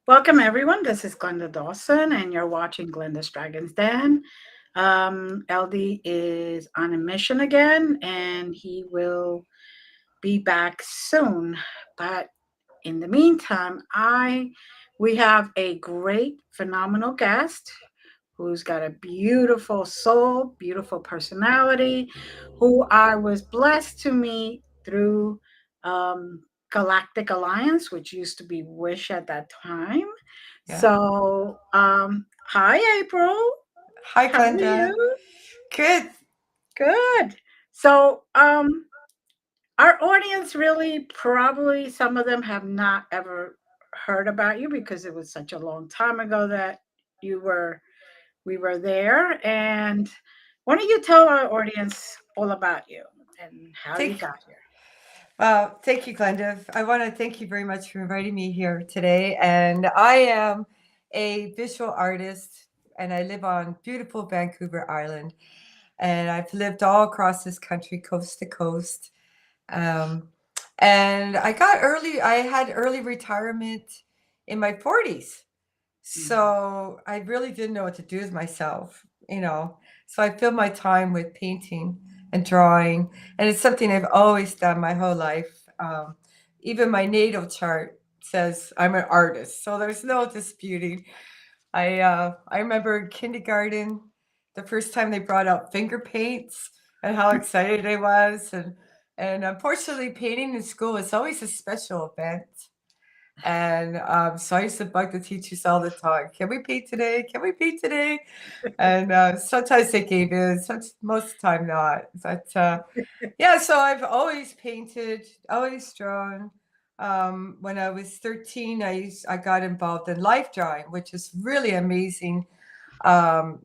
Welcome, everyone. This is Glenda Dawson, and you're watching Glenda's Dragons Den. LD is on a mission again, and he will be back soon. But in the meantime, I we have a great, phenomenal guest who's got a beautiful soul, beautiful personality, who I was blessed to meet through Galactic Alliance, which used to be Wish at that time. Yeah. Hi, April. Hi, How are Glenda. you? Good. Good. So, our audience really probably some of them have not ever heard about you because it was such a long time ago that you were we were there. And why don't you tell our audience all about you and how you Thank, got here? thank you, Glenda. I want to thank you very much for inviting me here today. And I am a visual artist, and I live on beautiful Vancouver Island. And I've lived all across this country, coast to coast. Um, and I had early retirement in my 40s. Mhm. So I really didn't know what to do with myself. So I filled my time with painting and drawing, and it's something I've always done my whole life. Even my natal chart says I'm an artist, so there's no disputing. I remember in kindergarten, the first time they brought out finger paints and how excited I was, and unfortunately, painting in school is always a special event. And so I used to bug the teachers all the time. Can we paint today? Can we paint today? And sometimes they gave in, most of the time not. But yeah, so I've always painted, always drawn. When I was 13, I got involved in life drawing, which is really amazing, um,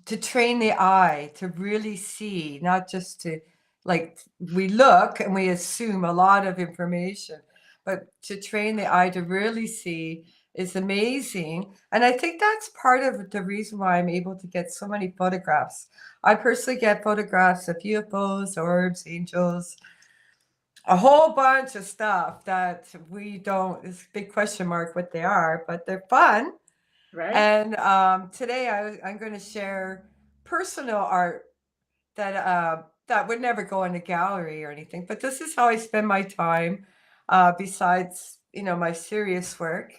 to train the eye to really see, not just to, like, we look and we assume a lot of information, but to train the eye to really see is amazing. And I think that's part of the reason why I'm able to get so many photographs. I personally get photographs of UFOs, orbs, angels, a whole bunch of stuff that we don't, it's a big question mark what they are, but they're fun. Right? And today I'm going to share personal art that would never go in a gallery or anything. But this is how I spend my time, besides my serious work.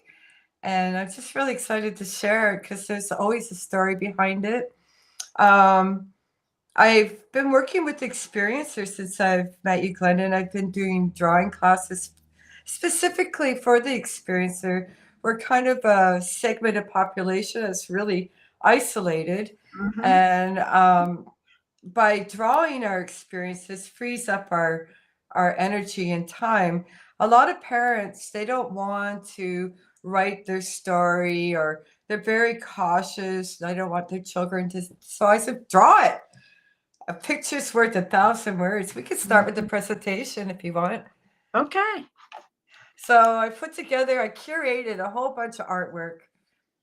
And I'm just really excited to share it because there's always a story behind it. Um, I've been working with experiencers since I've met you, Glenda, and I've been doing drawing classes specifically for the experiencer. We're kind of a segmented population that's really isolated. Hmm. And by drawing our experiences frees up our energy and time. A lot of parents, they don't want to write their story, or they're very cautious. They don't want their children to. So I said, draw it. A picture's worth 1,000 words. We could start with the Hmm. presentation if you want. Okay. So I curated a whole bunch of artwork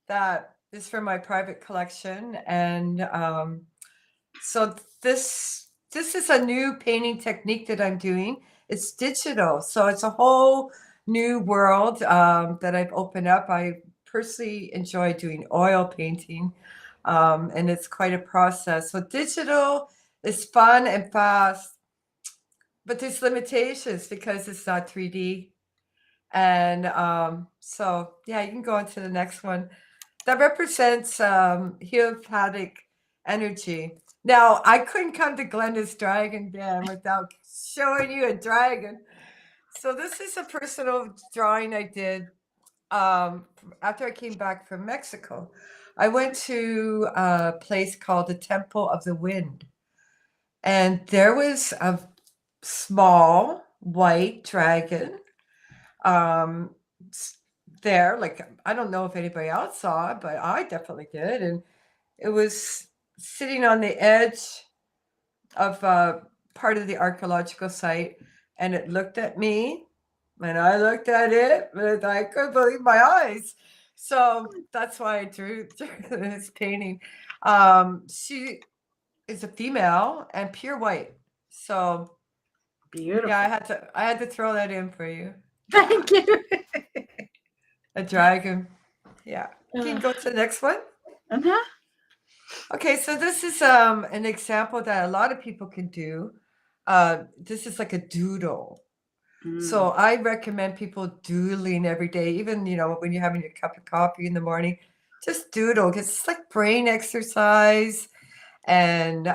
that is from my private collection. And so this is a new painting technique that I'm doing. It's digital. So it's a whole new world, that I've opened up. I personally enjoy doing oil painting, and it's quite a process. So digital is fun and fast, but there's limitations because it's not 3D. And so, yeah, you can go on to the next one. That represents heliopatic energy. Now, I couldn't come to Glenda's Dragon Den without showing you a dragon. So this is a personal drawing I did, after I came back from Mexico. I went to a place called the Temple of the Wind, and there was a small white dragon, um, there. Like, I don't know if anybody else saw it, but I definitely did. And it was sitting on the edge of part of the archaeological site, and it looked at me, and I looked at it, and I couldn't believe my eyes. So that's why I drew this painting. She is a female and pure white. So yeah, Beautiful. I had to throw that in for you. Thank you. A dragon. Yeah. Can you Uh, go to the next one? uh-huh. Okay, so this is an example that a lot of people can do. This is like a doodle. So Mm. I recommend people doodling every day, even when you're having your cup of coffee in the morning, just doodle because it's like brain exercise and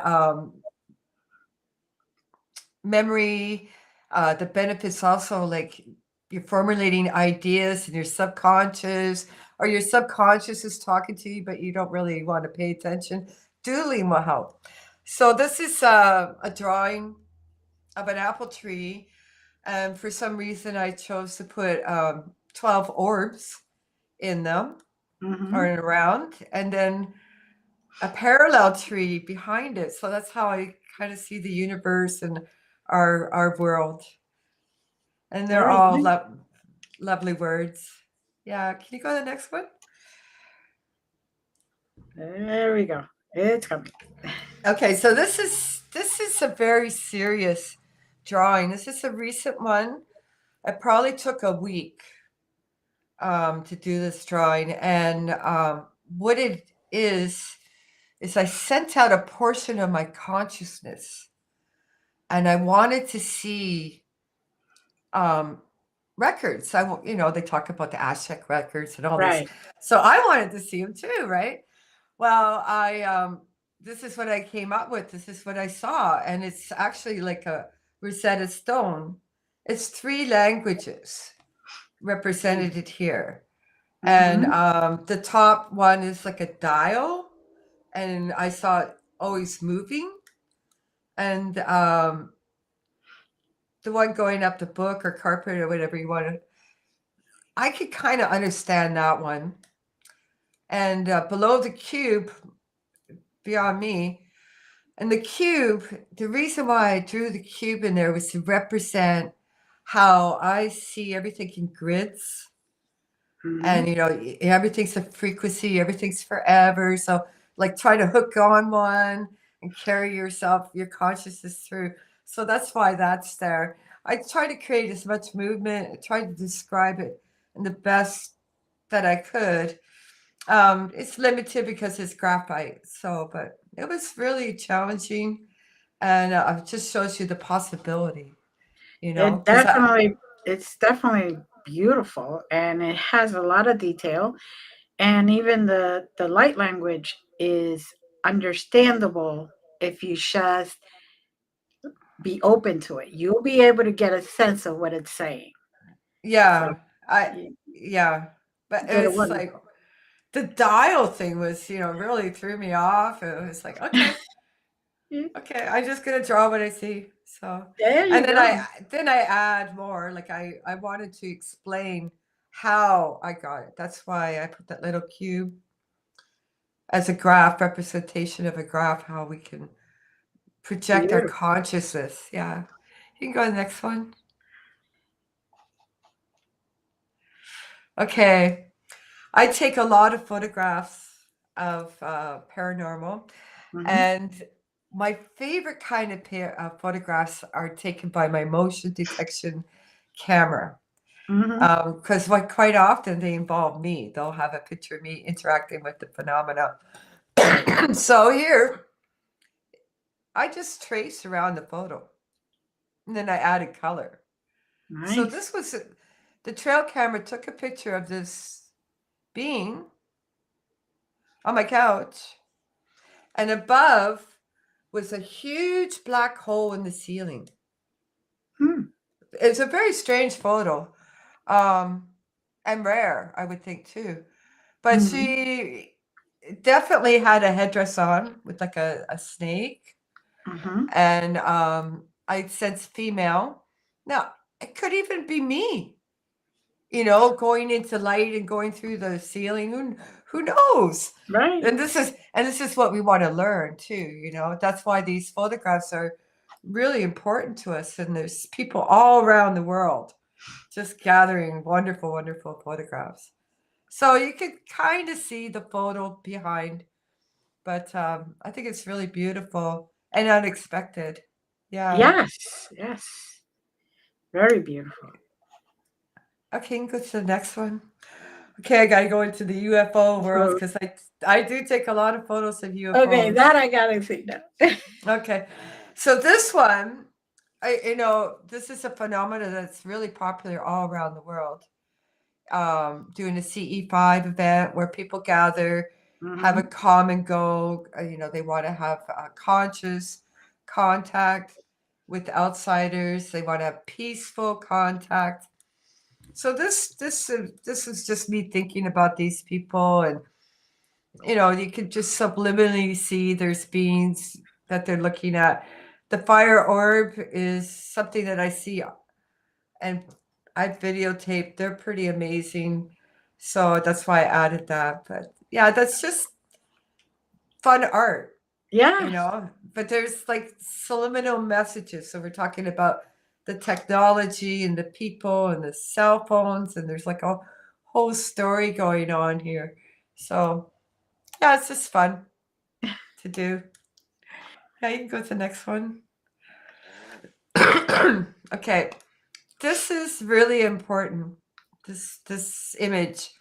memory. The benefits also like you're formulating ideas in your subconscious, or your subconscious is talking to you, but you don't really want to pay attention. Doodling will help. So this is a drawing of an apple tree, and for some reason I chose to put 12 orbs in them or Mm-hmm. around, and then a parallel tree behind it. So that's how I kind of see the universe and our world. And they're Very all nice. lovely words. Yeah, can you go to the next one? There we go. It's coming. Okay, so this is a very serious drawing. This is a recent one. It probably took a week to do this drawing, and what it is I sent out a portion of my consciousness, and I wanted to see um, records. They talk about the Aztec records and all this, Right. so I wanted to see them too, right? Well, this is what I came up with. This is what I saw, and it's actually like a Rosetta Stone. It's 3 languages represented here, and Mm-hmm. the top one is like a dial, and I saw it always moving, and the one going up the book or carpet or whatever you want to. I could kind of understand that one. And below the cube, beyond me, and the cube, the reason why I drew the cube in there was to represent how I see everything in grids. Mm-hmm. And, everything's a frequency, everything's forever. So, like, try to hook on one and carry your consciousness through. So that's why that's there. I try to create as much movement, I try to describe it in the best that I could. It's limited because it's graphite. So, but it was really challenging, and it just shows you the possibility, It because I, definitely, it's definitely beautiful, and it has a lot of detail, and even the light language is understandable if you just be open to it. You'll be able to get a sense of what it's saying. So yeah, you yeah, but did it it was like wonderful. the dial thing was, really threw me off. It was like, okay, Yeah, okay, I'm just gonna draw what I see. So, there and you then go. I add more. Like I wanted to explain how I got it. That's why I put that little cube as a graph representation of a graph, how we can project our Beautiful. consciousness. Yeah. You can go to the next one. Okay. I take a lot of photographs of paranormal, Hmm. and my favorite kind of photographs are taken by my motion detection camera. Hmm. Because quite often they involve me. They'll have a picture of me interacting with the phenomena. So here, I just trace around the photo, and then I added color. So Nice. this was the trail camera took a picture of this being on my couch, and above was a huge black hole in the ceiling. Hmm. It's a very strange photo, um, and rare, I would think too. But Hmm. she definitely had a headdress on with like a snake, Hmm. and I sense female. Now it could even be me, going into light and going through the ceiling. Who knows? Right. And this is what we want to learn too. That's why these photographs are really important to us. And there's people all around the world just gathering wonderful, wonderful photographs. So you could kind of see the photo behind, but I think it's really beautiful and unexpected. Yeah. Yes. Yes. Very beautiful. Okay, go to the next one. Okay, I gotta go into the UFO world So, because I do take a lot of photos of okay, UFOs. that I gotta see now. Okay, so this one, this is a phenomenon that's really popular all around the world. Doing a CE5 event where people gather, have a Mhm. common goal. They want to have conscious contact with outsiders. They want to have peaceful contact. So this is just me thinking about these people, and you can just subliminally see there's beings that they're looking at. The fire orb is something that I see, and I videotaped. They're pretty amazing. So that's why I added that. But yeah, that's just fun art, Yeah, But there's like subliminal messages. So we're talking about the technology and the people and the cell phones, and there's like a whole story going on here. So yeah, it's just fun to do. Yeah, you can go to the next one. Okay, this is really important. This image.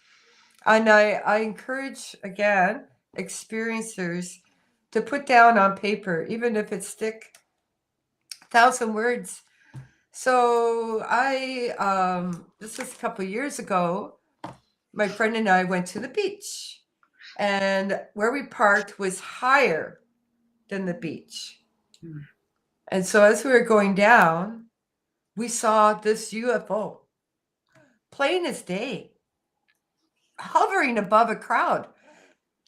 And I encourage, again, experiencers to put down on paper, even if it's thick, 1,000 words. So this was a couple of years ago, my friend and I went to the beach, and where we parked was higher than the beach. Mm. And so as we were going down, we saw this UFO, plain as day, hovering above a crowd.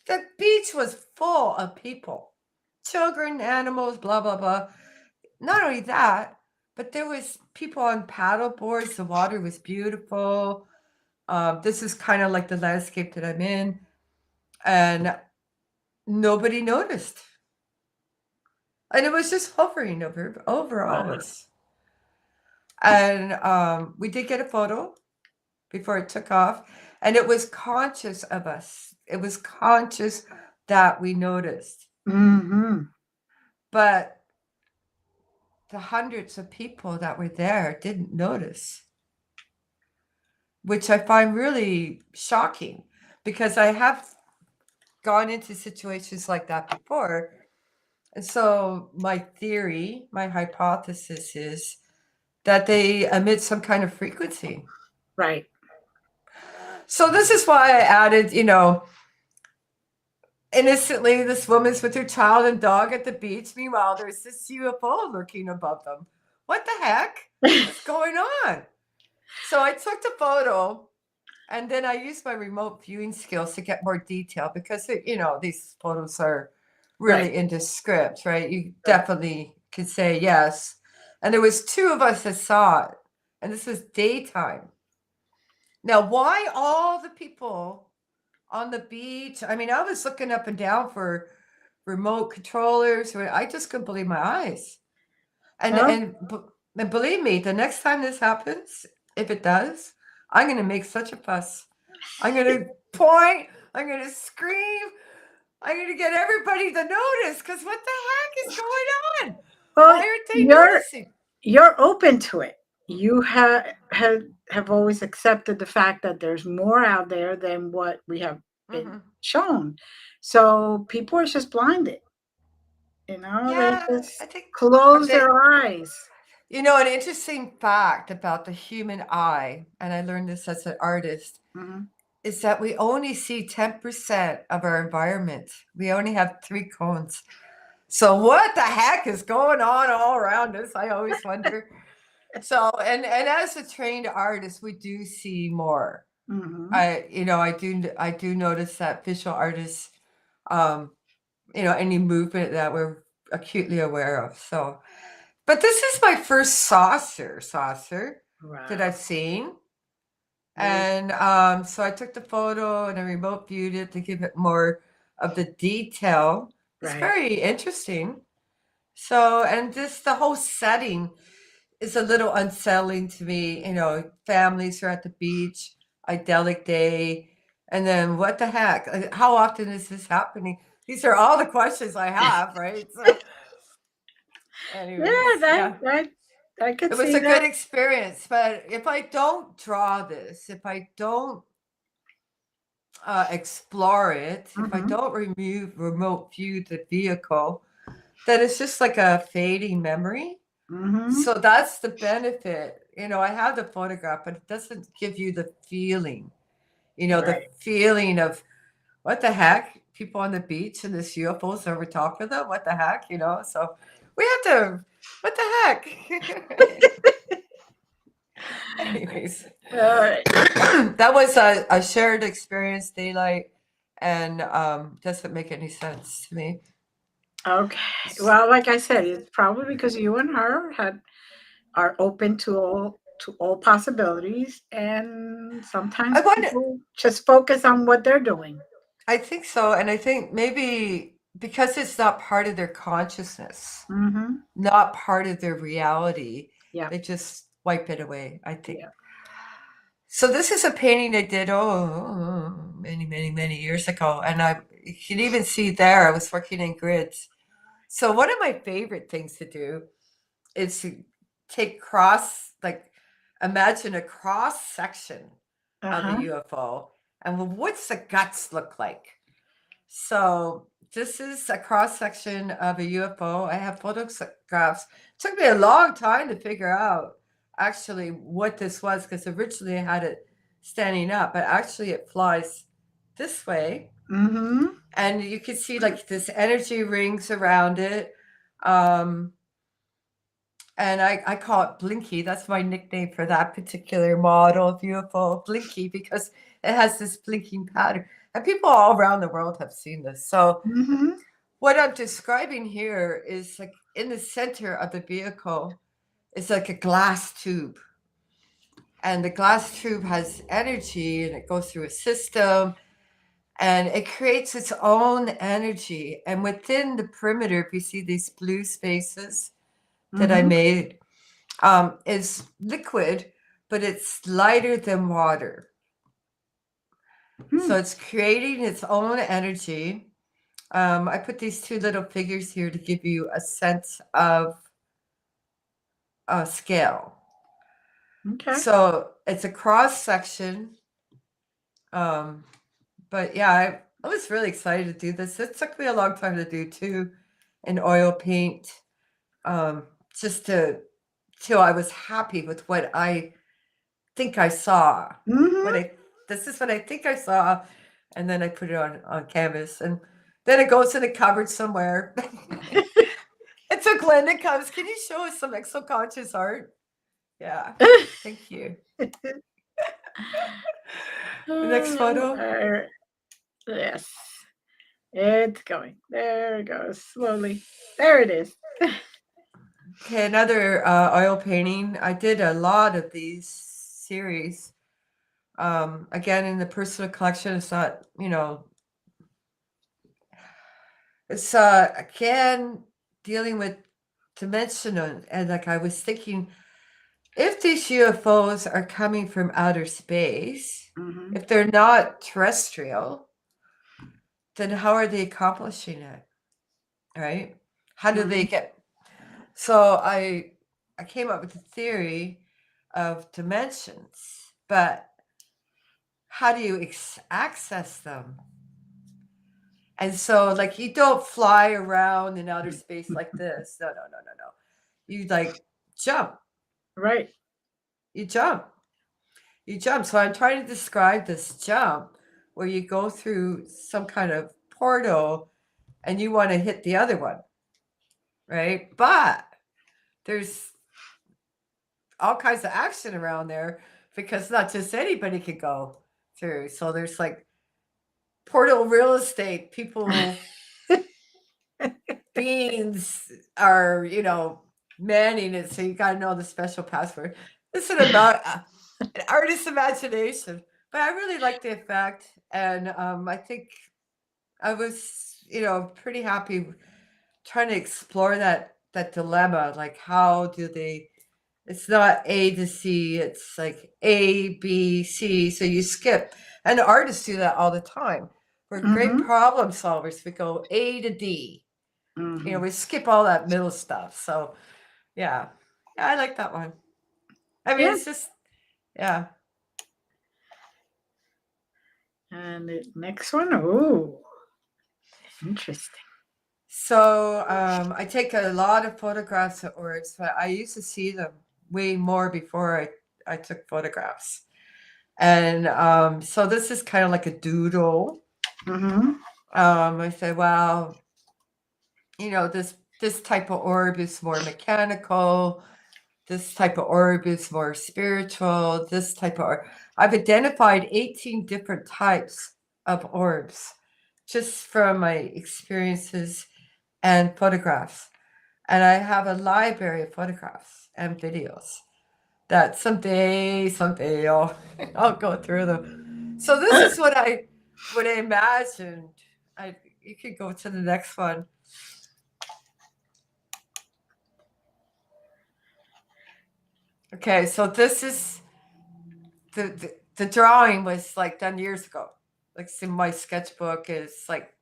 The beach was full of people, children, animals, blah, blah, blah. Not only that, but there was people on paddle boards. The water was beautiful. This is kind of like the landscape that I'm in. And nobody noticed. And it was just hovering over all of Wow. us. And we did get a photo before it took off. And it was conscious of us. It was conscious that we noticed. Mhm. But the hundreds of people that were there didn't notice, which I find really shocking because I have gone into situations like that before. And so my theory, my hypothesis is that they emit some kind of frequency. Right. So this is why I added, innocently, this woman's with her child and dog at the beach. Meanwhile, there's this UFO lurking above them. What the heck is going on? So I took the photo, and then I used my remote viewing skills to get more detail because, these photos are Right. really into script, right? You Right. definitely could say yes. And there was two of us that saw it, and this was daytime. Now, why all the people on the beach? I mean, I was looking up and down for remote controllers. I just couldn't believe my eyes. And Well, and and believe me, the next time this happens, if it does, I'm going to make such a fuss. I'm going to point. I'm going to scream. I'm going to get everybody to notice because what the heck is going on? Why well, aren't they you're noticing? you're open to it. You have always accepted the fact that there's more out there than what we have been Hmm. shown. So people are just blinded. They Yeah, I just think close they, their eyes. an interesting fact about the human eye, and I learned this as an artist, Mhm. is that we only see 10% of our environment. We only have three cones. So what the heck is going on all around us? I always wonder. So and as a trained artist, we do see more. Mhm. I do notice that visual artists, um, any movement that we're acutely aware of. So, but this is my first saucer that Wow. I've seen. Very And so I took the photo and I remote viewed it to give it more of the detail. It's right. very interesting. So, and just the whole setting is a little unsettling to me. Families are at the beach, idyllic day. And then what the heck? How often is this happening? These are all the questions I have, right? So, Yeah, anyways, that yeah. that I could It was see a good that. experience. But if I don't draw this, if I don't explore it, if I Mm-hmm. don't remote view the vehicle, then it's just like a fading memory. Mm-hmm. So that's the benefit. I have the photograph, but it doesn't give you the feeling, the Right. feeling of what the heck? People on the beach and this UFO's over top of them. What the heck? So we have to, what the heck? Anyways, All right. that was a shared experience, daylight, and doesn't make any sense to me. Okay. Well, like I said, it's probably because you and her are open to all possibilities, and I sometimes wonder, people just focus on what they're doing. I think so, and I think maybe because it's not part of their consciousness, Mm-hmm. not part of their reality, Yeah. they just wipe it away, I think. Yeah. So this is a painting I did, many, many, many years ago, and you can even see there I was working in grids. So one of my favorite things to do is to imagine a cross section of a Uh-huh. UFO, and what's the guts look like? So this is a cross section of a UFO. I have photographs. It took me a long time to figure out actually what this was, because originally I had it standing up, but actually it flies this way. Mm-hmm. And you can see like this energy rings around it. Um, and I call it Blinky. That's my nickname for that particular model of UFO, Blinky, because it has this blinking pattern. And people all around the world have seen this. So Mm-hmm. what I'm describing here is like in the center of the vehicle is like a glass tube. And the glass tube has energy and it goes through a system and it creates its own energy. And within the perimeter, if you see these blue spaces that I Mm-hmm. made, is liquid, but it's lighter than water. Hmm. So it's creating its own energy. I put these two little figures here to give you a sense of scale. Okay. So it's a cross section. But yeah, I was really excited to do this. It took me a long time to do too, in oil paint, just till I was happy with what I think I saw. What Mm-hmm. I This is what I think I saw, and then I put it on canvas, and then it goes in a cupboard somewhere. And so Glenda comes. Can you show us some exoconscious art? Yeah, thank you. The next photo. Yes. It's going. There it goes. Slowly. There it is. Okay, another oil painting. I did a lot of these series. Again, in the personal collection, it's not, it's again dealing with dimensional. And like I was thinking, if these UFOs are coming from outer space, Mm-hmm. if they're not terrestrial, then how are they accomplishing it? Right? How do they Mm-hmm. get? So I came up with a theory of dimensions, but how do you access them? And so, like, you don't fly around in outer space like this. No, no, no, no, no. You like jump. Right. You jump. You jump. So I'm trying to describe this jump where you go through some kind of portal and you want to hit the other one, right? But there's all kinds of action around there because not just anybody can go through. So there's like portal real estate. People, beings are, manning it. So you got to know the special password. This is about an artist's imagination. But I really like the effect. And I think I was, pretty happy trying to explore that dilemma. Like, how do they? It's not A to C. It's like A, B, C. So you skip, and artists do that all the time. We're great Mm-hmm. problem solvers. We go A to D. Mm-hmm. We skip all that middle stuff. So yeah, yeah, I like that one. I mean, Yeah. it's just yeah. And the next one, oh, interesting. So I take a lot of photographs of orbs, but I used to see them way more before I took photographs. And so this is kind of like a doodle. Mm-hmm. I say, well, this type of orb is more mechanical. This type of orb is more spiritual. This type of orb. I've identified 18 different types of orbs just from my experiences and photographs. And I have a library of photographs and videos that someday I'll go through them. So this is what I imagined. You could go to the next one. Okay, so this is the drawing was like done years ago. Like in my sketchbook is like.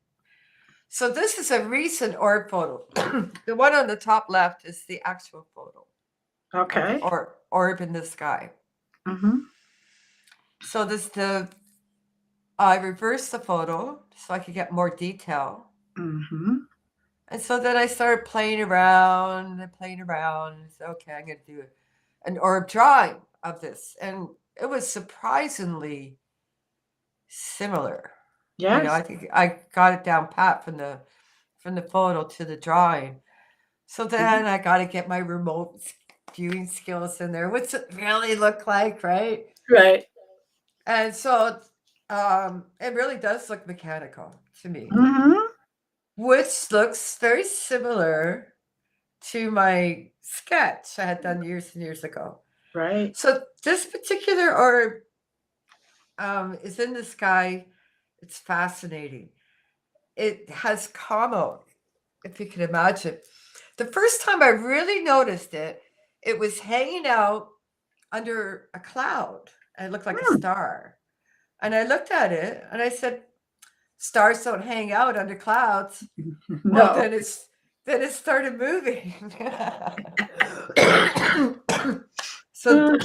So this is a recent orb photo. The one on the top left is the actual photo. Okay. Or orb in the sky. Mm-hmm. So I reversed the photo so I could get more detail. Mm-hmm. And so then I started playing around and playing around. And said, okay, I'm going to do an orb drawing of this. And it was surprisingly similar. Yes. I think I got it down pat from the photo to the drawing. So then I got to get my remote viewing skills in there. What's it really look like, right? Right. And so it really does look mechanical to me, Mm-hmm. which looks very similar to my sketch I had done years and years ago. Right. So this particular orb is in the sky. It's fascinating. It has Como, if you can imagine. The first time I really noticed it, it was hanging out under a cloud. And it looked like a star. And I looked at it and I said, stars don't hang out under clouds. Well, No. then it started moving. So,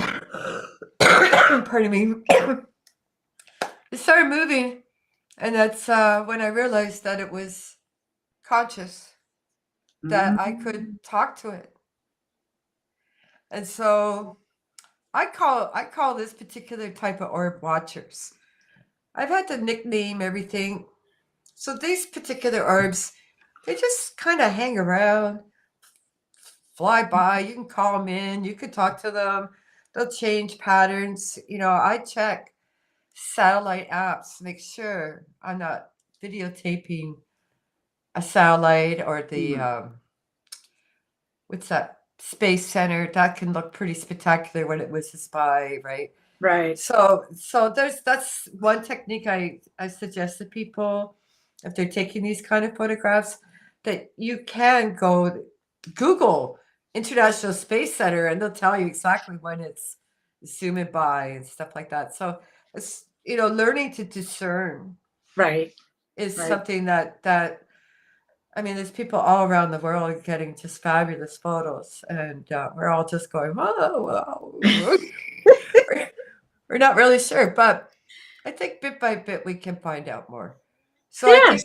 pardon me. It started moving, and that's when I realized that it was conscious, that I could talk to it. And so I call this particular type of orb watchers. I've had to nickname everything. So these particular orbs, they just kind of hang around, fly by. You can call them in. You can talk to them. They'll change patterns. I check satellite apps to make sure I'm not videotaping a satellite or the what's that space center. That can look pretty spectacular when it whizzes by, right? Right. So that's one technique I suggest to people if they're taking these kind of photographs, that you can go Google International Space Center and they'll tell you exactly when it's zooming by and stuff like that. So it's learning to discern Right. is Right. something that I mean, there's people all around the world getting just fabulous photos, and we're all just going, whoa. We're not really sure, but I think bit by bit we can find out more. So Yes.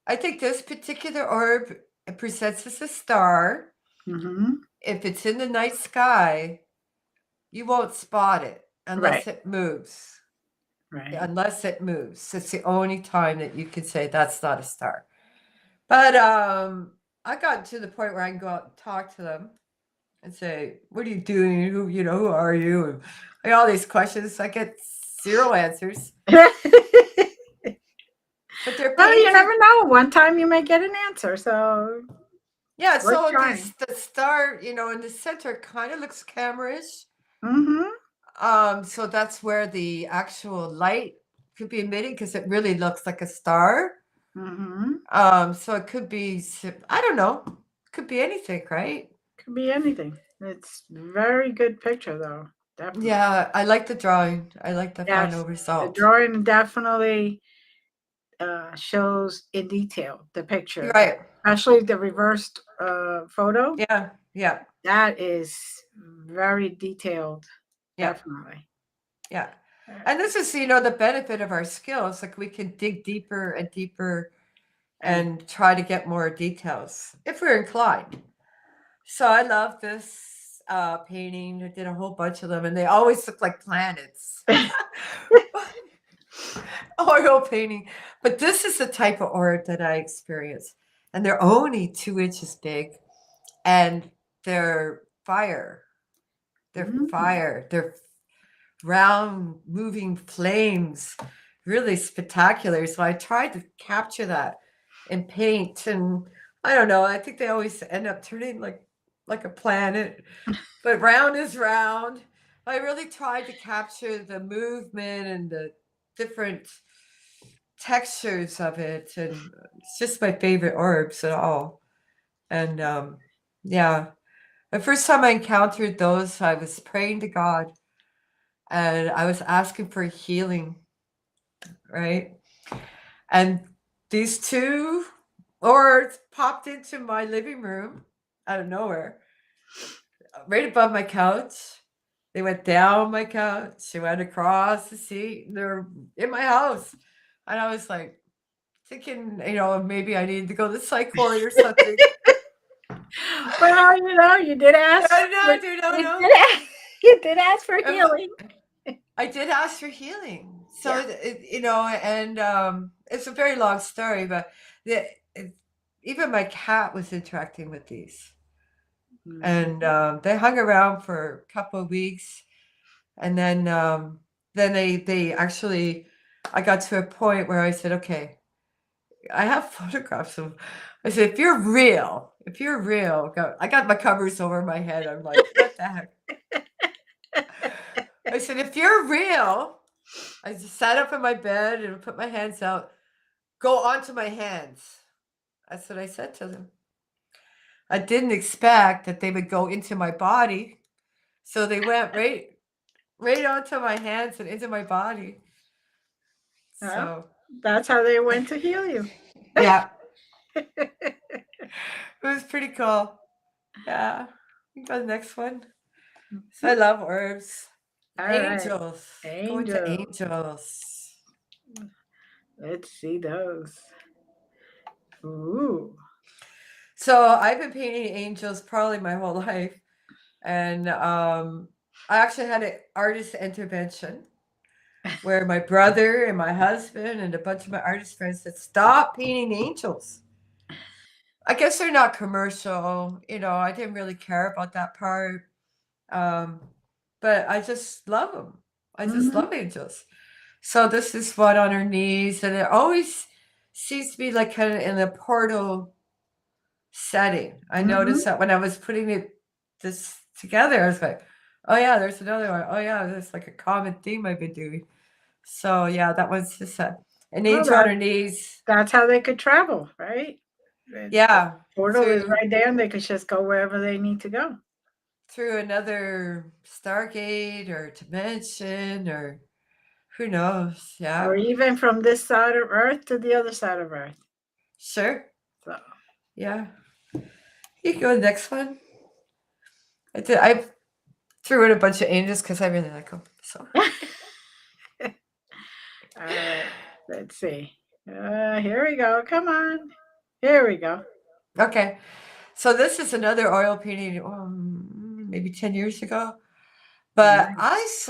I think this particular orb, it presents as a star. Mm-hmm. If it's in the night sky, you won't spot it unless Right. it moves. Right. Unless it moves. It's the only time that you can say that's not a star. But I got to the point where I can go out and talk to them and say, what are you doing? Who are you? And like all these questions. I get zero answers. But they're Well, you painted. never know. One time you may get an answer. So Yeah, worth so trying. the star, in the center kind of looks camera-ish. Mm-hmm. So that's where the actual light could be emitting because it really looks like a star. Mm-hmm. So it could be, I don't know, could be anything, right? Could be anything. It's very good picture though. Definitely. Yeah, I like the drawing. I like the final Yes. The result. drawing definitely shows in detail the picture. Right. Especially the reversed photo. Yeah. That is very detailed. Yeah. Definitely. Yeah. And this is, the benefit of our skills. Like we can dig deeper and deeper and try to get more details if we're inclined. So I love this painting. I did a whole bunch of them, and they always look like planets. Oil painting. But this is the type of orb that I experience. And they're only 2 inches big. And they're fire. They're fire. They're round, moving flames. Really spectacular. So I tried to capture that in paint. And I don't know. I think they always end up turning like a planet. But round is round. I really tried to capture the movement and the different textures of it, and it's just my favorite orbs at all. And yeah, the first time I encountered those, I was praying to God and I was asking for healing, right? And these two orbs popped into my living room out of nowhere, right above my couch. They went down my couch, they went across the seat, and they're in my house. And I was like, thinking, maybe I needed to go to the psych ward or something. Well, you did ask. No. You did ask for healing. I did ask for healing. So, and it's a very long story, but even my cat was interacting with these. And they hung around for a couple of weeks. And then they actually, I got to a point where I said, okay, I have photographs of. I said, if you're real, I got my covers over my head. I'm like, what the heck? I said, if you're real, I just sat up in my bed and put my hands out. Go onto my hands. That's what I said to them. I didn't expect that they would go into my body, so they went right onto my hands and into my body. Well, So that's how they went to heal you. Yeah. It was pretty cool. Yeah. You go to the next one. So I love orbs. All Angels. right. Going to angels. Let's see those. Ooh. So I've been painting angels probably my whole life. And I actually had an artist intervention where my brother and my husband and a bunch of my artist friends said, stop painting angels. I guess they're not commercial. I didn't really care about that part. But I just love them. I just love angels. So this is one on her knees, and it always seems to be like kind of in a portal setting. I noticed that when I was putting this together, I was like, oh yeah, there's another one. Oh yeah, there's like a common theme I've been doing. So yeah, that was just an angel on her knees. That's how they could travel, right? Yeah. The portal is right there, and they could just go wherever they need to go. Through another Stargate or dimension, or who knows? Yeah. Or even from this side of Earth to the other side of Earth. Sure. So. Yeah. You can go to the next one. I threw in a bunch of angels because I really like them. So. All right. Let's see. Here we go. Come on. Here we go. Okay. So this is another oil painting, maybe 10 years ago. But nice.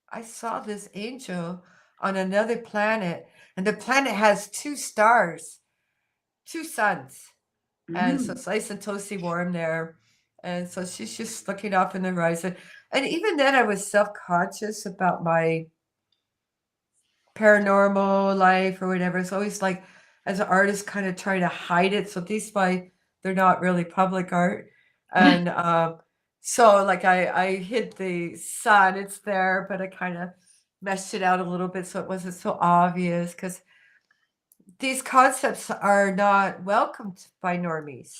I saw this angel on another planet, and the planet has 2 stars, 2 suns. And so it's nice and toasty warm there. And so she's just looking off in the horizon. And even then I was self-conscious about my paranormal life or whatever. It's always like, as an artist, kind of trying to hide it. So these they're not really public art. And so like I hid the sun, it's there, but I kind of meshed it out a little bit so it wasn't so obvious, because these concepts are not welcomed by normies.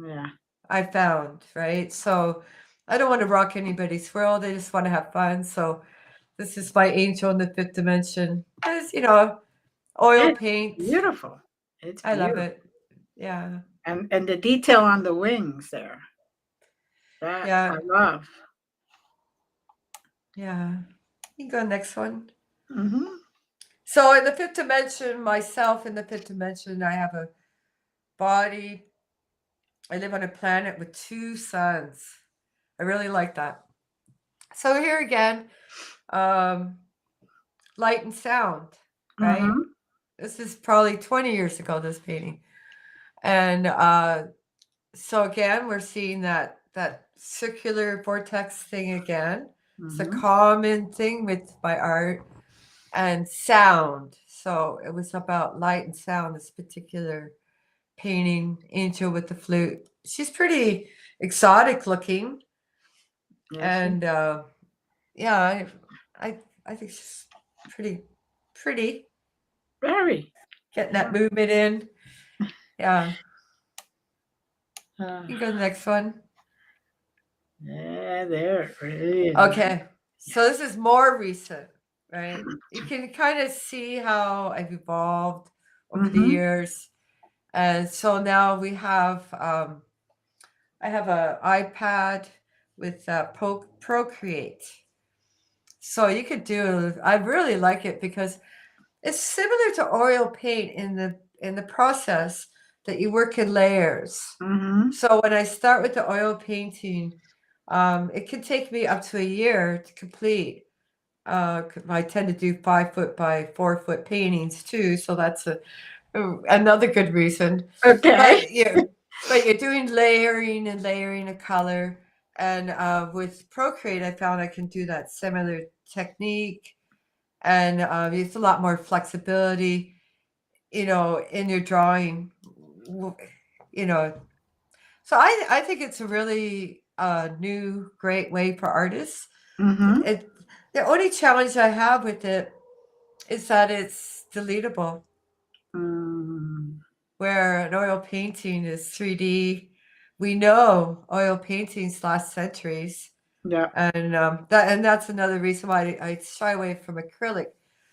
Yeah. I found, right? So I don't want to rock anybody's world. I just want to have fun. So this is my angel in the 5th dimension. It's, oil paint. Beautiful. It's beautiful. I love it. Yeah. And the detail on the wings there. That I love. Yeah. You can go next one. Mm-hmm. So in the fifth dimension, myself in the fifth dimension, I have a body. I live on a planet with 2 suns. I really like that. So here again, light and sound, right? Mm-hmm. This is probably 20 years ago, this painting. And so again, we're seeing that circular vortex thing again. It's a Mm-hmm. common thing with my art. And sound. So it was about light and sound, this particular painting, Angel with the flute. She's pretty exotic looking. Yes. And yeah, I think she's pretty. Very. Getting that movement in. Yeah. Uh, You can go to the next one. yeah, there it is. Okay. So this is more recent, right? You can kind of see how I've evolved over the Mm-hmm. years. And so now we have, I have an iPad with Procreate. So you could do, I really like it because it's similar to oil paint in the process that you work in layers. Mm-hmm. So when I start with the oil painting, it can take me up to a year to complete. I tend to do 5 foot by 4 foot paintings too, so that's another good reason. Okay. But you're doing layering and layering of color, and with Procreate, I found I can do that similar technique, and it's a lot more flexibility, in your drawing, you know. So I think it's a really new, great way for artists. Mm-hmm. The only challenge I have with it is that it's deletable, Mm. where an oil painting is 3D. We know oil paintings last centuries, Yeah. and that's another reason why I shy away from acrylic,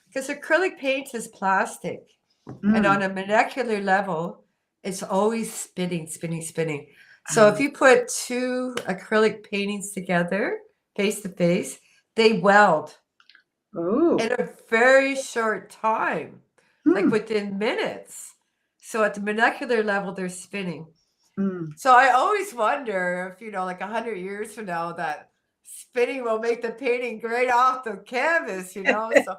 because acrylic paint is plastic, and Mm. on a molecular level, it's always spinning, spinning, spinning. So if you put 2 acrylic paintings together, face to face, they weld Oh. in a very short time, like Hmm. within minutes. So at the molecular level, they're spinning. Mm. So I always wonder if, like 100 years from now, that spinning will make the painting great off the canvas, So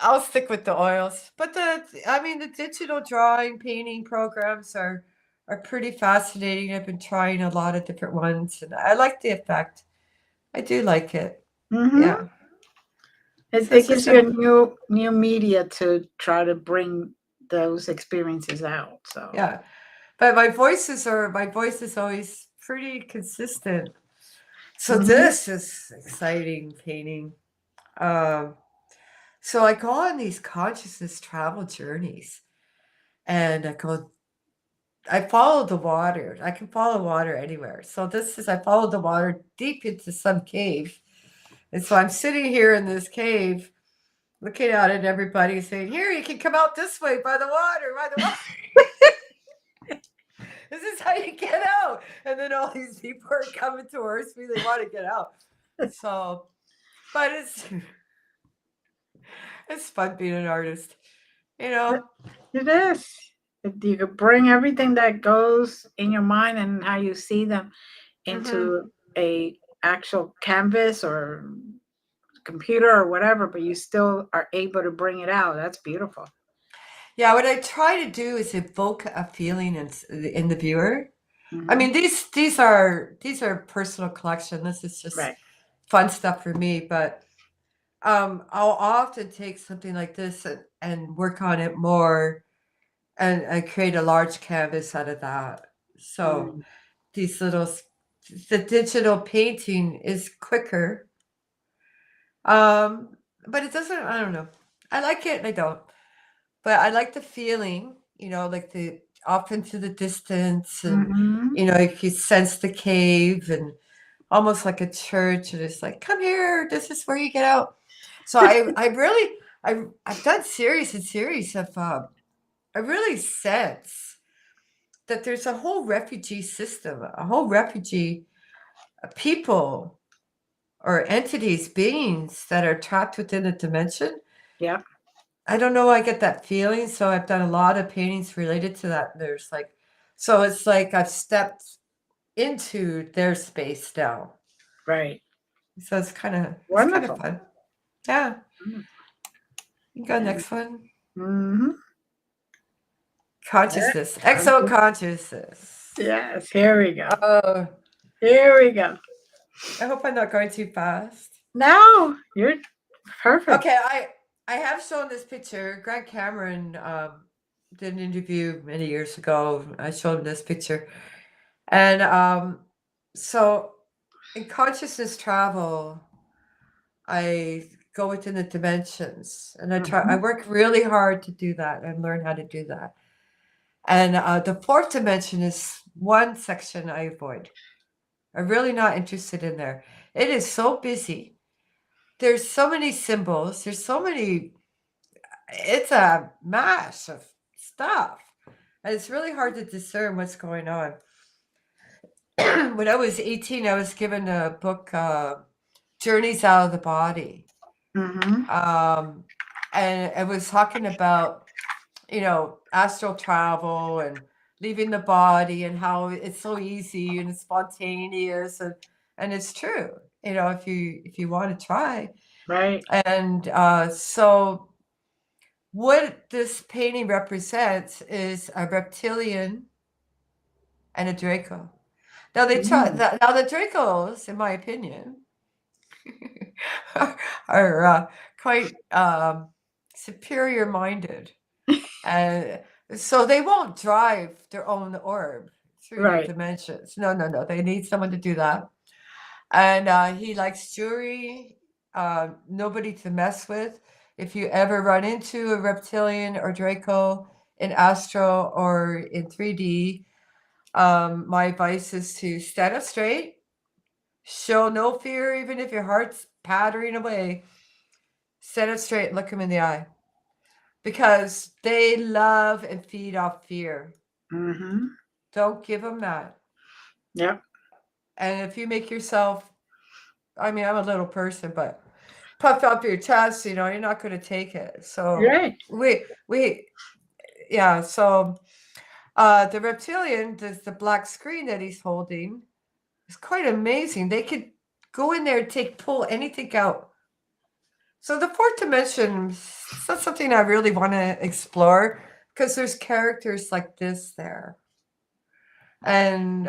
I'll stick with the oils. But the digital drawing painting programs are pretty fascinating. I've been trying a lot of different ones, and I like the effect. I do like it. Mm-hmm. Yeah. It, So it it's gives just you a a new media to try to bring those experiences out. So. yeah. But my voice is always pretty consistent. So Mm-hmm. this is exciting painting. Um, so I go on these consciousness travel journeys, and I follow the water. I can follow water anywhere. So I followed the water deep into some cave. And so I'm sitting here in this cave, looking out at everybody saying, "Here, you can come out this way by the water, by the water." This is how you get out. And then all these people are coming towards me. They want to get out. So, but it's fun being an artist, you know? It is. If you could bring everything that goes in your mind and how you see them hmm into a actual canvas or computer or whatever, but you still are able to bring it out. That's beautiful. Yeah, what I try to do is evoke a feeling in the viewer. I Mm-hmm. mean, these are personal collection. This is just Right. fun stuff for me, but I'll often take something like this and work on it more, and create a large canvas out of that. So Mm. these the digital painting is quicker, um, but it doesn't. I don't know. I like it and I don't, but I like the feeling. Like the off into the distance, and Mm-hmm. you can sense the cave, and almost like a church, and it's like, come here, this is where you get out. So I really I've done series and series of I really sense that there's a whole refugee system, a whole refugee people or entities, beings that are trapped within a dimension. Yeah. I don't know. I get that feeling. So I've done a lot of paintings related to that. There's like, so it's like I've stepped into their space now. Right. So it's kind of Wonderful. fun. Yeah. Wonderful. You go And, next one. mm-hmm. Consciousness, exoconsciousness. Yes. Here we go. Oh, Here we go. I hope I'm not going too fast. No, you're perfect. Okay, I have shown this picture. Grant Cameron did an interview many years ago. I showed him this picture, and so in consciousness travel, I go within the dimensions, and I try. I Mhm. work really hard to do that and learn how to do that. And the fourth dimension is one section I avoid. I'm really not interested in there. It is so busy. There's so many symbols. There's so many. It's a mash of stuff. And it's really hard to discern what's going on. When I was 18, I was given a book, Journeys Out of the Body. Mhm. And it was talking about, astral travel and leaving the body and how it's so easy and it's spontaneous and it's true, if you want to try. Right. And so what this painting represents is a reptilian and a Draco. Now now the Dracos, in my opinion, are quite superior minded, and so they won't drive their own orb through the Right. dimensions. No. They need someone to do that. And he likes jewelry, nobody to mess with. If you ever run into a reptilian or Draco in astro or in 3D, my advice is to stand up straight, show no fear, even if your heart's pattering away. Stand up straight and look them in the eye, because they love and feed off fear. Mhm. Don't give them that. Yep. And if you make yourself, I mean, I'm a little person, but puff up your chest, you're not going to take it. So Right. yeah. So the reptilian, the black screen that he's holding, is quite amazing. They could go in there and pull anything out. So the fourth dimension is not something I really want to explore, because there's characters like this there. And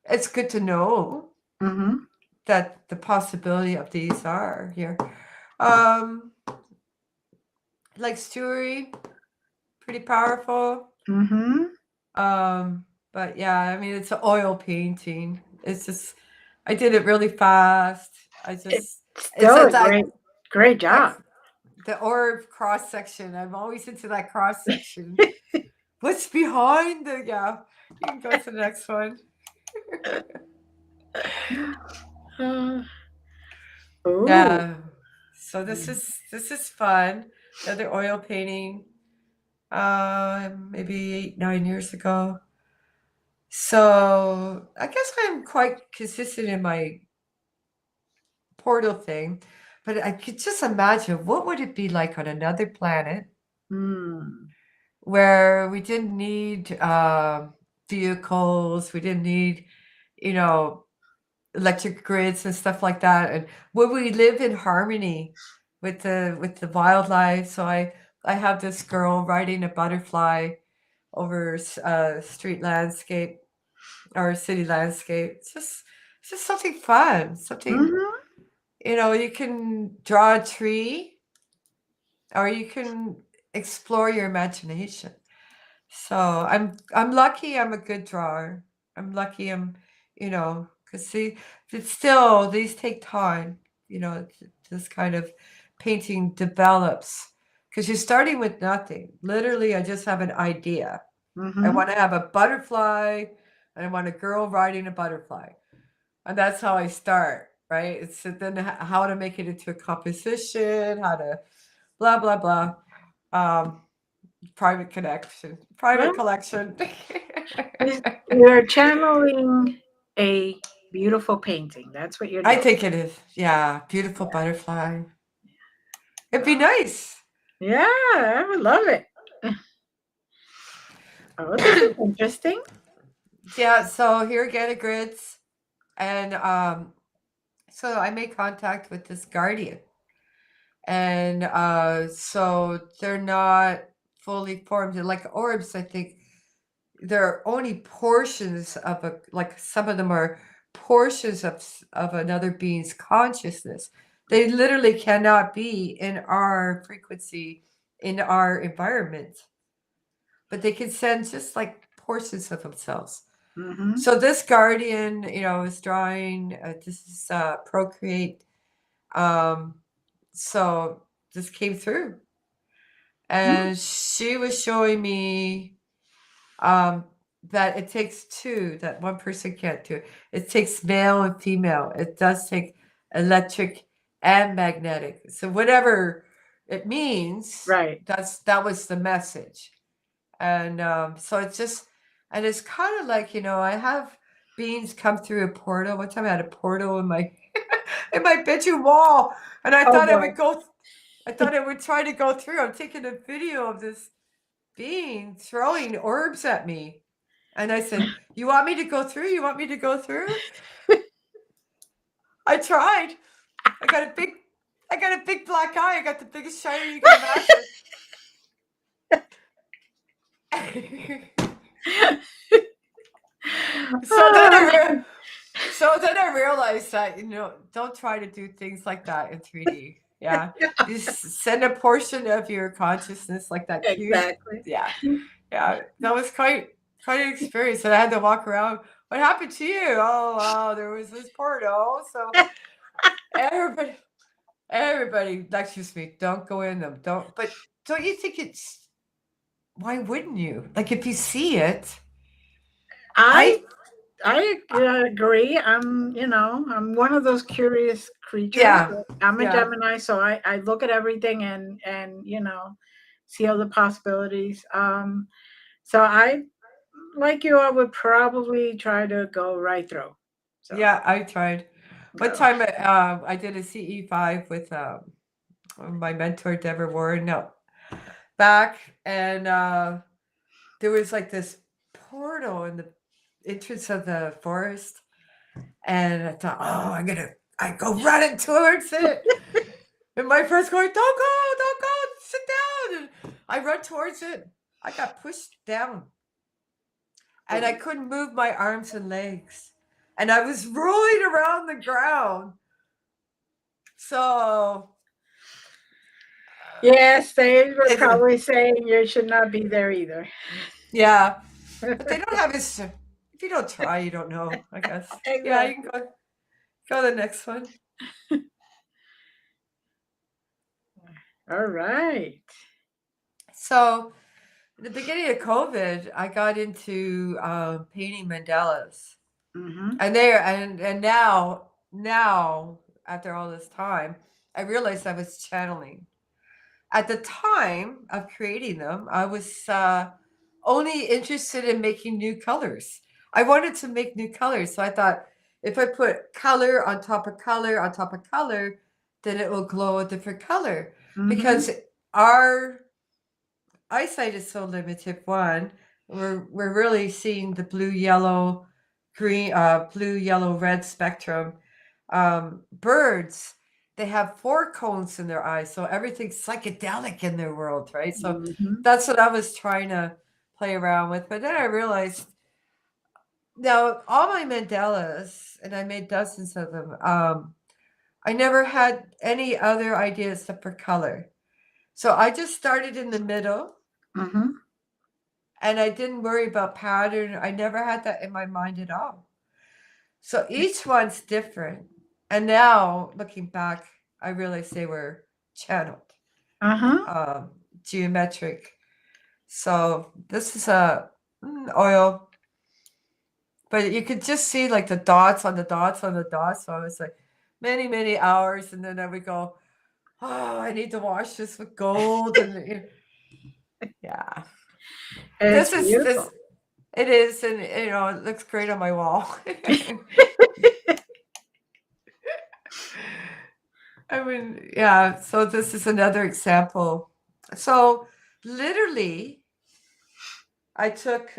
it's good to know Mhm. that the possibility of these are here. Like Stewie, pretty powerful. Mhm. But yeah, I mean, it's an oil painting. It's just, I did it really fast. It's It's still a great job. the orb cross section. I'm always into that cross section. What's behind the, yeah, you can go to the next one. Ooh. Yeah. So this is fun. Another oil painting, maybe 8-9 years ago. So I guess I'm quite consistent in my portal thing, but I could just imagine what would it be like on another planet Mm. where we didn't need vehicles, we didn't need, electric grids and stuff like that, and would we live in harmony with the wildlife? So I have this girl riding a butterfly over street landscape or city landscape. It's just something fun, something, Mhm. you can draw a tree or you can explore your imagination. So I'm lucky I'm a good drawer. I'm lucky because see, it's still, these take time, this kind of painting develops, because you're starting with nothing. Literally, I just have an idea. I Mhm. want to have a butterfly and I want a girl riding a butterfly. And that's how I start, right? It's then how to make it into a composition, how to blah, blah, blah. Um, private Well, collection. you're channeling a Beautiful painting. That's what you're I doing. think it is. Yeah, beautiful butterfly. It'd be nice. Yeah, I would love it. Oh, this is interesting. Yeah, so here again at grids. And so I made contact with this guardian. And so they're not fully formed. And like orbs, I think they're only portions of a, like some of them are portions of another being's consciousness. They literally cannot be in our frequency, in our environment, but they can send just like portions of themselves. Mm-hmm. So this guardian, is drawing. This is Procreate. Um, so this came through, and she was showing me that it takes two, that one person can't do. It takes male and female. It does take electric and magnetic. So whatever it means, Right. that was the message. And so it's just, and it's kind of like, I have beings come through a portal. One time I had a portal in my in my bedroom wall, and I Oh thought boy. I thought it would try to go through. I'm taking a video of this being throwing orbs at me. And I said, "You want me to go through? You want me to go through?" I tried. I got a big black eye. I got the biggest shiner you can imagine. So then I realized that, don't try to do things like that in 3D. Yeah. You send a portion of your consciousness like that cube. Exactly. Yeah. Yeah. That was quite an experience. And I had to walk around. What happened to you? Oh, there was this portal. So everybody lectures me. Don't go in them. But don't you think why wouldn't you? Like if you see it, I agree. I'm one of those curious creatures. yeah. I'm a Yeah. Gemini, so I look at everything and see all the possibilities. So I, like you, I would probably try to go right through. So Yeah, I tried. One no. time I did a CE5 with my mentor, Deborah Warren, back, and there was like this portal in the entrance of the forest, and I thought, oh, I go running towards it. And my friend's going, don't go, sit down. And I run towards it. I got pushed down, and I couldn't move my arms and legs. And I was rolling around the ground. So yes, they were probably saying you should not be there either. yeah, but they don't have this. If you don't try, you don't know. I guess. Exactly. Yeah, you can go to the next one. All right. So, at the beginning of COVID, I got into painting mandalas, and now after all this time, I realized I was channeling. At the time of creating them, I was only interested in making new colors. I wanted to make new colors. So I thought if I put color on top of color on top of color, then it will glow a different color. Because our eyesight is so limited. One, we're really seeing the blue, yellow, green, blue, yellow, red spectrum. Birds, they have 4 cones in their eyes, so everything's psychedelic in their world, right? So that's what I was trying to play around with. But then I realized now all my mandalas, and I made dozens of them, I never had any other ideas except for color. So I just started in the middle, and I didn't worry about pattern. I never had that in my mind at all. So each one's different. And now, looking back, I realize they were channeled, geometric. So this is a oil, but you could just see like the dots on the dots on the dots. So I was like many, many hours, and then I would go, oh, I need to wash this with gold, and yeah, It's beautiful. this. It is, and it looks great on my wall. I mean, yeah. So this is another example. So literally, I took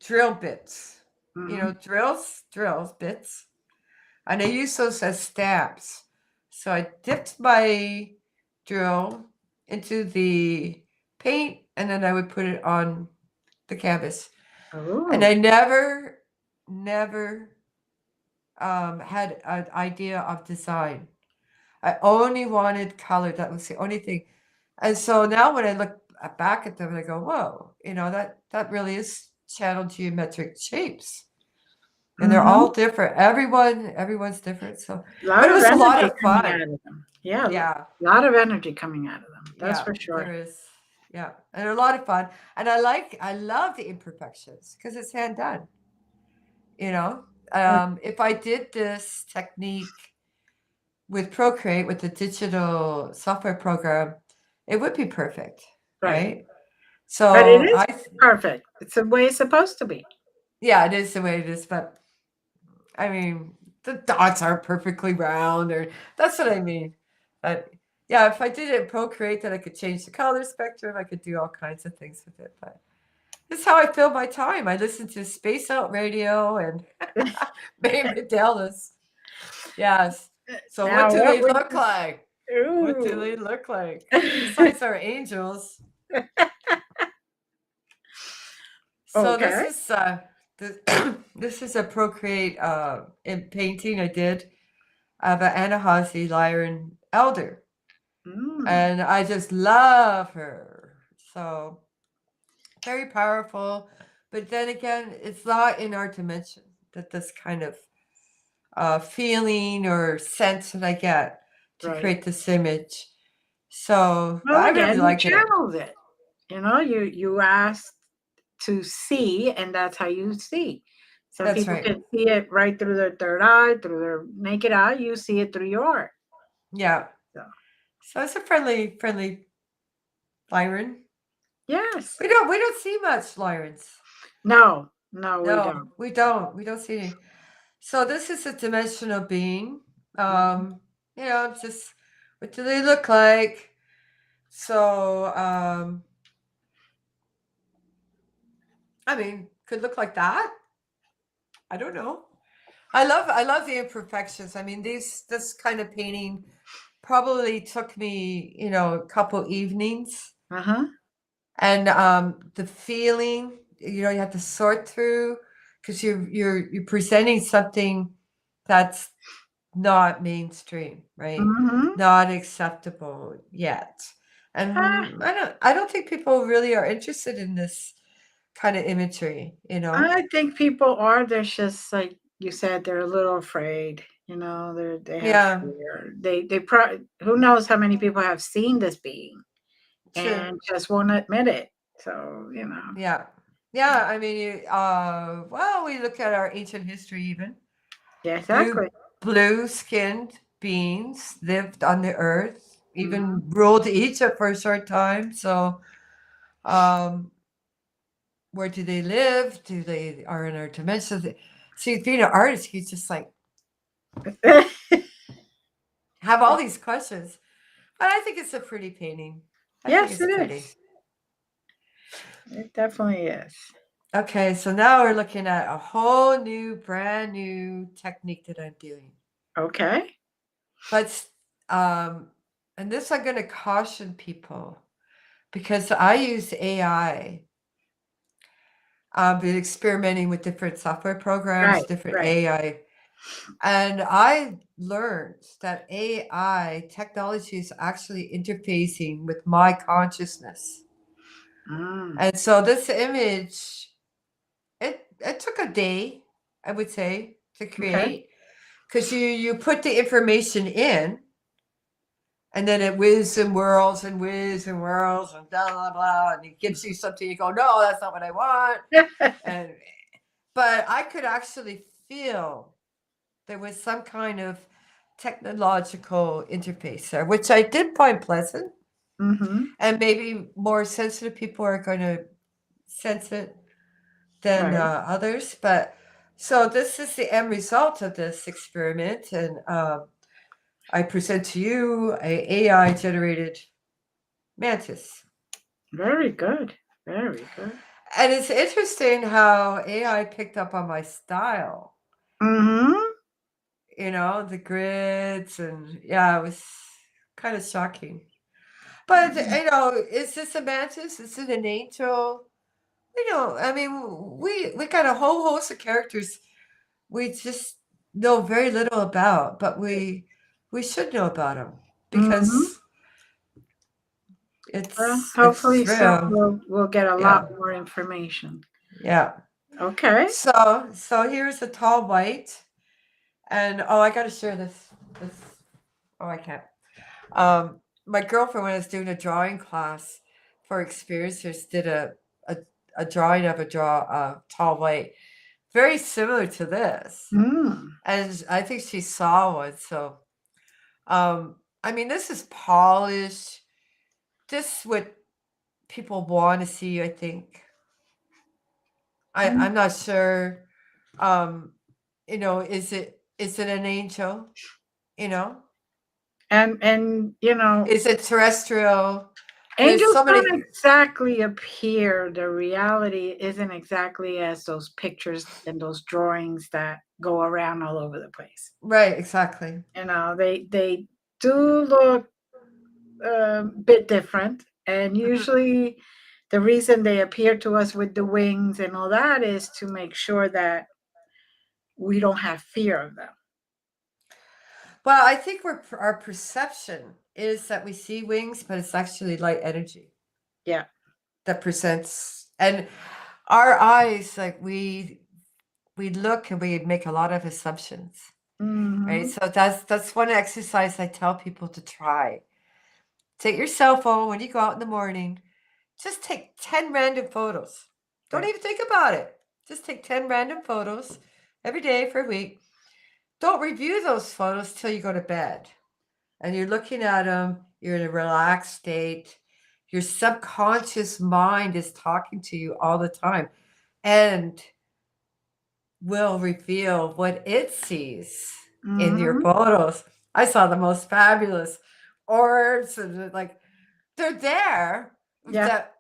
drill bits, Mhm. drills bits, and I used those as stamps. So I dipped my drill into the paint, and then I would put it on the canvas. And Oh. I never had an idea of design. I only wanted color. That was the only thing. And so now when I look back at them, I go, whoa, that really is channeled geometric shapes. And they're Mhm. all different. Everyone's different. So, A but lot it of was a lot energy of coming fun. out of them. Yeah, a Yeah. lot of energy coming out of them. That's Yeah. for sure. There is. Yeah. And a lot of fun. And I love the imperfections because it's hand done. You know, Mm, if I did this technique with Procreate, with the digital software program, it would be perfect, right. right? But it So is perfect. It's the way it's supposed to be. yeah, it is the way it is. But I mean, the dots aren't perfectly round, or that's what I mean. But yeah, if I did it in Procreate, then I could change the color spectrum. I could do all kinds of things with it. But this is how I fill my time. I listen to Space Out Radio and May Medellas. Yes. So what Now, do what they would look you? like? What do Ooh. they look like? Besides our angels. So this Okay. is this, this is a Procreate in painting I did of an Anahazi Lyran elder. Mm, And I just love her. So very powerful. But then again, it's not in our dimension that this kind of feeling or sense that I get to right. create this image. So Well, I really again, you like it. channeled it. You asked to see, and that's how you see. Some That's people right. can see it right through their third eye, through their naked eye. You see it through your art. Yeah. So, So it's a friendly Lyran. yes. We don't see much Lyrans. No, no, we No, don't. we don't. We don't see any. So this is a dimensional being. Mhm. Just what do they look like? So I mean, could look like that. I don't know. I love the imperfections. I mean, this kind of painting probably took me, a couple evenings. Uh-huh. And the feeling, you have to sort through because you're presenting something that's not mainstream, right? Mhm. Not acceptable yet. Ah, And I don't think people really are interested in this kind of imagery, I think people are. They're just like you said. They're a little afraid. They have Yeah, fear. Who knows how many people have seen this being true. and just won't admit it. So. Yeah. Yeah, I mean, well, we look at our ancient history even. Yeah, Blue exactly. blue-skinned beings lived on the earth, Mhm. even ruled Egypt for a short time. So, um, where do they live? Do they are in our dimension? See, being an artist, you just like have all these questions. But I think it's a pretty painting. I think Yes, it's it pretty. is. It definitely is. Okay, so now we're looking at a whole new, brand new technique that I'm doing. Okay. But and this I'm going to caution people because I use AI. I've been experimenting with different software programs, Right, different right. AI, and I learned that AI technology is actually interfacing with my consciousness. Mm, And so this image, it took a day, I would say, to okay. create because you put the information in, and then it whiz and whirls and blah blah blah, and it gives you something. You go, no, that's not what I want. And but I could actually feel there was some kind of technological interface there, which I did find pleasant. Mhm. And maybe more sensitive people are going to sense it than Right. others. But so this is the end result of this experiment, and I present to you a AI generated mantis. Very good. Very good. And it's interesting how AI picked up on my style. Mm-hmm. The grids, and yeah, it was kind of shocking. But is this a mantis? Is it an angel? I mean, we got a whole host of characters we just know very little about, but we should know about them Mm-hmm. because Well, it's hopefully soon real. we'll get a lot Yeah, more information. yeah. Okay. So here's a tall white, and oh, I got to share this. This oh, I can't. My girlfriend, when I was doing a drawing class for experiencers, did a, a drawing of a tall white, very similar to this. Mm. And I think she saw one. So, I mean, this is polished. This is what people want to see, I think. Mm. I'm not sure. Um, is it an angel? You know, And is it terrestrial? There's angels so don't many. exactly appear. The reality isn't exactly as those pictures and those drawings that go around all over the place. Right, exactly. They do look a bit different, and Mhm. usually the reason they appear to us with the wings and all that is to make sure that we don't have fear of them. Well, I think our perception is that we see wings, but it's actually light energy Yeah. that presents, and our eyes, like we look and we make a lot of assumptions, right? Hmm. So that's one exercise I tell people to try. Take your cell phone when you go out in the morning. Just take 10 random photos. Don't Right. even think about it. Just take 10 random photos every day for a week. Don't review those photos till you go to bed. And you're looking at them, you're in a relaxed state. Your subconscious mind is talking to you all the time and will reveal what it sees in your Hmm. photos. I saw the most fabulous orbs, and like they're there Yeah. that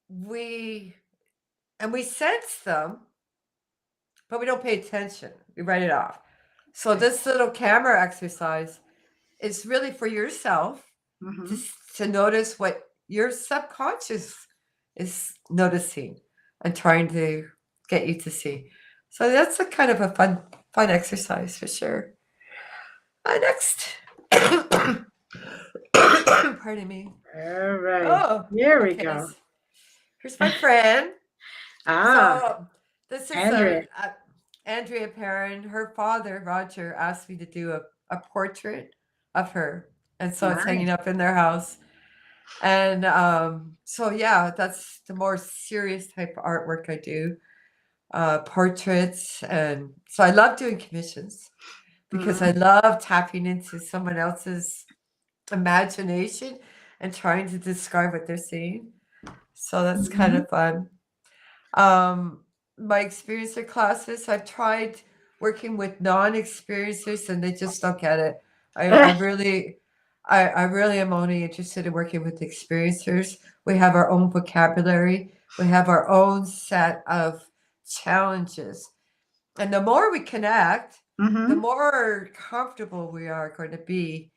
we we sense them, but we don't pay attention. We write it off. So Okay. this little camera exercise is really for yourself to, Hmm. to notice what your subconscious is noticing and trying to get you to see. So that's a kind of a fun exercise for sure. Next. Pardon me. All right. Oh, Here we okay. go. Here's my friend. Ah, So this is Andrea. a Andrea Perrin. Her father, Roger, asked me to do a portrait of her. And so it's hanging Nice. up in their house. And so, yeah, that's the more serious type of artwork I do, portraits. And so I love doing commissions because I Hmm. love tapping into someone else's imagination and trying to describe what they're seeing. So that's kind Hmm. of fun. Um, my experiencer classes, I've tried working with non-experiencers and they just don't get it. I really am only interested in working with experiencers. We have our own vocabulary. We have our own set of challenges. And the more we connect, the Hmm. more comfortable we are going to be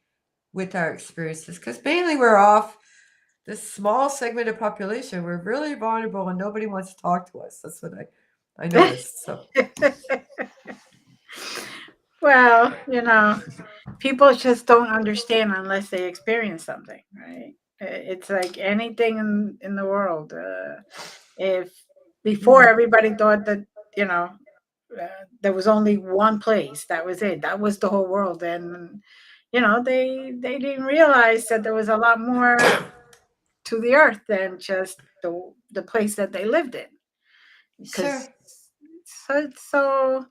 with our experiences. Because mainly we're off this small segment of population. We're really vulnerable and nobody wants to talk to us. That's what I noticed. So Well, people just don't understand unless they experience something, right? It's like anything in the world. If before mhm. everybody thought that, you know, there was only one place, that was it, that was the whole world, and they didn't realize that there was a lot more to the earth than just the place that they lived in, because Sure. so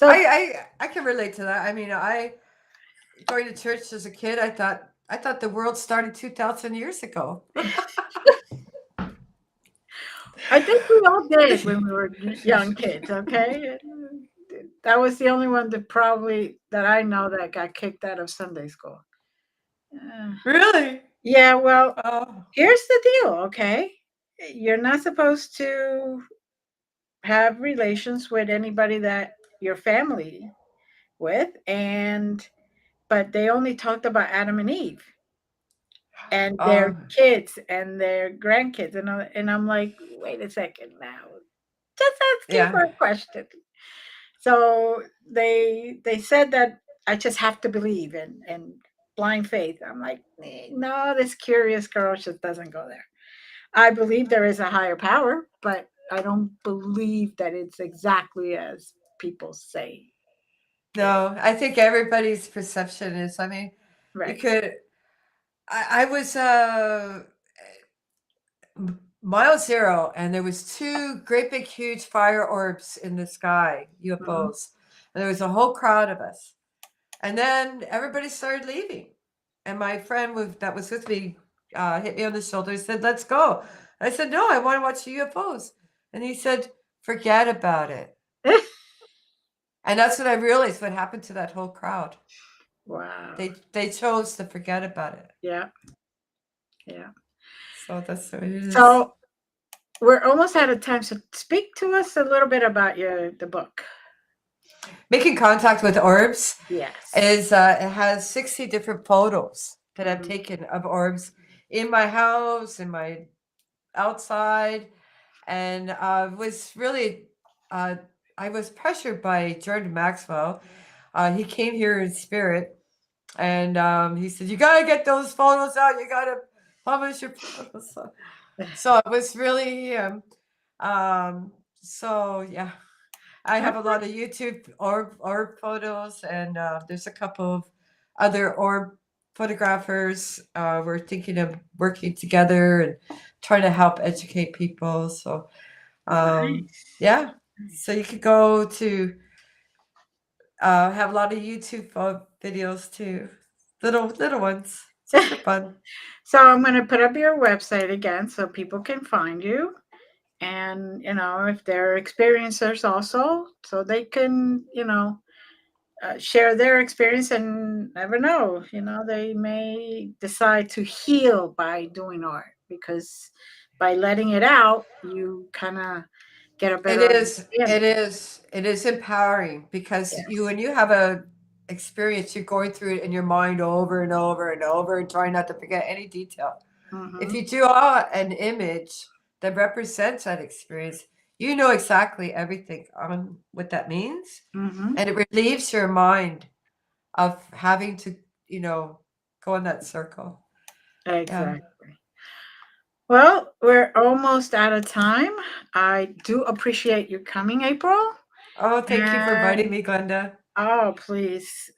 I can relate to that. I mean, I going to church as a kid, I thought the world started 2,000 years ago. I think we all did when we were young kids, okay? That was the only one that probably that I know that got kicked out of Sunday school. Uh, Really? yeah, well, Oh, here's the deal, okay? You're not supposed to have relations with anybody that your family with, and but they only talked about Adam and Eve and their oh, kids and their grandkids, and I'm like, wait a second now, just asking yeah. for a question. So they said that I just have to believe and blind faith. I'm like, no, this curious girl just doesn't go there. I believe there is a higher power, but I don't believe that it's exactly as people say it is. No, I think everybody's perception is. I mean, you Right. could. I was mile zero, and there was two great big huge fire orbs in the sky, Mhm. UFOs, and there was a whole crowd of us. And then everybody started leaving, and my friend that was with me hit me on the shoulder and said, "Let's go." I said, "No, I want to watch the UFOs," and he said, "Forget about it." And that's when I realized what happened to that whole crowd. Wow. They chose to forget about it. Yeah. Yeah. So that's what it is. So we're almost out of time. So speak to us a little bit about the book. Making contact with orbs Yes. is it has 60 different photos that I've Mhm. taken of orbs in my house, in my outside, and was really I was pressured by Jordan Maxwell. He came here in spirit, and he said, "You got to get those photos out. You got to publish your photos." So it was really so yeah. I have a lot of YouTube orb photos, and there's a couple of other orb photographers. We're thinking of working together and trying to help educate people. So Nice. yeah, so Nice. you could go to have a lot of YouTube videos too, little ones, just for fun. So I'm going to put up your website again so people can find you. And, if they're experiencers also, so they can, share their experience and never know, they may decide to heal by doing art because by letting it out, you kind of get a It better is, it understanding. is, it is empowering because when Yes. you have a experience, you're going through it in your mind over and over and over and trying not to forget any detail. If Mm-hmm. you draw an image that represents that experience, you know exactly everything on what that means. Mm-hmm. And it relieves your mind of having to, you know, go in that circle. Yeah. Exactly. Well, we're almost out of time. I do appreciate you coming, April. Oh, thank you for inviting And me, Glenda. oh, please,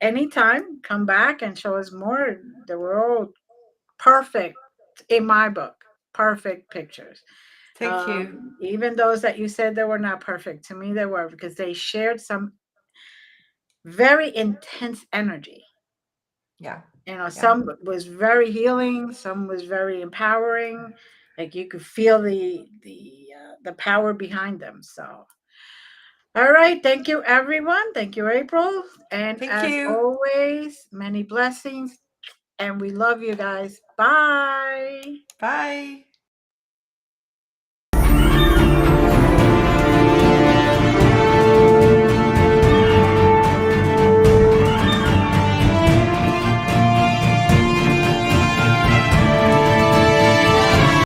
anytime, come back and show us more. They were all perfect in my book, perfect pictures. Thank you. Even those that you said that were not perfect, to me they were because they shared some very intense energy. Yeah. Yeah. Some was very healing, some was very empowering. Like you could feel the power behind them. So, all right, thank you, everyone. Thank you, April. And Thank as you. always, many blessings. And we love you guys. Bye. Bye.